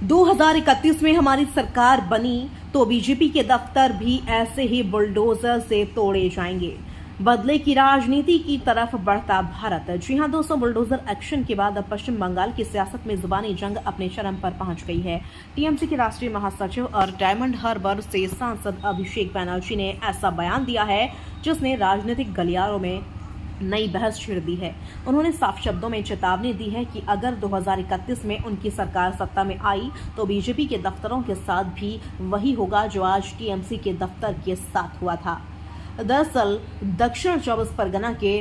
2031 में हमारी सरकार बनी तो बीजेपी के दफ्तर भी ऐसे ही बुलडोजर से तोड़े जाएंगे। बदले की राजनीति की तरफ बढ़ता भारत। जी हां दोस्तों, बुलडोजर एक्शन के बाद अब पश्चिम बंगाल की सियासत में जुबानी जंग अपने चरम पर पहुंच गई है। टीएमसी के राष्ट्रीय महासचिव और डायमंड हार्बर से सांसद अभिषेक बैनर्जी ने ऐसा बयान दिया है जिसने राजनीतिक गलियारों में नई बहस छिड़ दी है। उन्होंने साफ शब्दों में चेतावनी दी है कि अगर 2031 में उनकी सरकार सत्ता में आई तो बीजेपी के दफ्तरों के साथ भी वही होगा जो आज टीएमसी के दफ्तर के साथ हुआ था। दरअसल दक्षिण 24 परगना के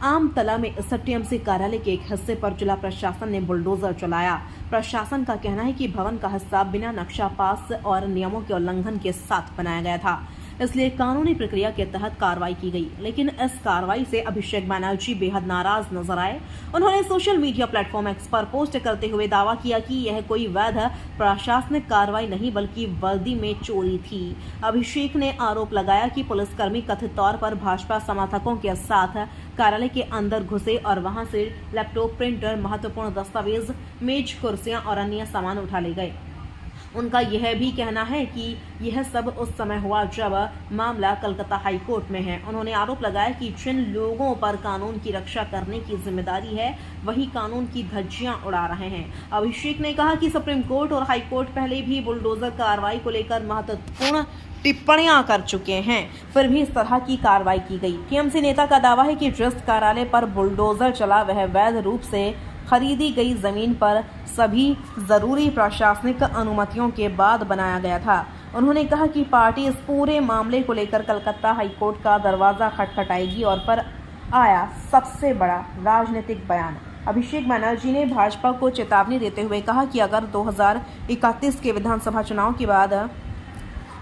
आमतला में स्थित टीएमसी कार्यालय के एक हिस्से पर जिला प्रशासन ने बुलडोजर चलाया। प्रशासन का कहना है कि भवन का हिस्सा बिना नक्शा पास और नियमों के उल्लंघन के साथ बनाया गया था, इसलिए कानूनी प्रक्रिया के तहत कार्रवाई की गई। लेकिन इस कार्रवाई से अभिषेक बैनर्जी बेहद नाराज नजर आए। उन्होंने सोशल मीडिया प्लेटफॉर्म एक्स पर पोस्ट करते हुए दावा किया कि यह कोई वैध प्रशासनिक कार्रवाई नहीं बल्कि वर्दी में चोरी थी। अभिषेक ने आरोप लगाया कि पुलिसकर्मी कथित तौर पर भाजपा समर्थकों के साथ कार्यालय के अंदर घुसे और वहां से लैपटॉप, प्रिंटर, महत्वपूर्ण दस्तावेज, मेज, कुर्सियां और अन्य सामान उठा ले गए। उनका यह भी कहना है कि यह सब उस समय हुआ जब मामला कलकत्ता हाई कोर्ट में है। उन्होंने आरोप लगाया कि जिन लोगों पर कानून की रक्षा करने की जिम्मेदारी है वही कानून की धज्जियां उड़ा रहे हैं। अभिषेक ने कहा कि सुप्रीम कोर्ट और हाई कोर्ट पहले भी बुलडोजर कार्रवाई को लेकर महत्वपूर्ण टिप्पणियां कर चुके हैं, फिर भी इस तरह की कार्रवाई की गई। टीएमसी नेता का दावा है कि जिस कार्यालय पर बुलडोजर चला वह वैध रूप से खरीदी गई जमीन पर सभी जरूरी प्रशासनिक अनुमतियों के बाद बनाया गया था। उन्होंने कहा कि पार्टी इस पूरे मामले को लेकर कलकत्ता हाईकोर्ट का दरवाजा खटखटाएगी और पर आया सबसे बड़ा राजनीतिक बयान। अभिषेक बैनर्जी ने भाजपा को चेतावनी देते हुए कहा कि अगर 2031 के विधानसभा चुनाव के बाद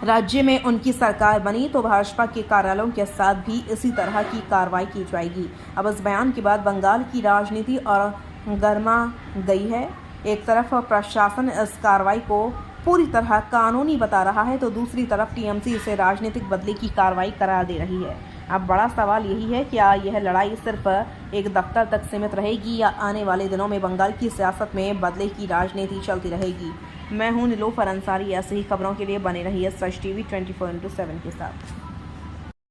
राज्य में उनकी सरकार बनी तो भाजपा के कार्यालयों के साथ भी इसी तरह की कार्रवाई की जाएगी। अब इस बयान के बाद बंगाल की राजनीति और गर्मा गई है। एक तरफ प्रशासन इस कार्रवाई को पूरी तरह कानूनी बता रहा है तो दूसरी तरफ टीएमसी इसे राजनीतिक बदले की कार्रवाई करार दे रही है। अब बड़ा सवाल यही है, क्या यह लड़ाई सिर्फ एक दफ्तर तक सीमित रहेगी या आने वाले दिनों में बंगाल की सियासत में बदले की राजनीति चलती रहेगी। मैं हूं नीलोफर अंसारी। ऐसे ही खबरों के लिए बने रहिए सच टीवी 24/7 के साथ।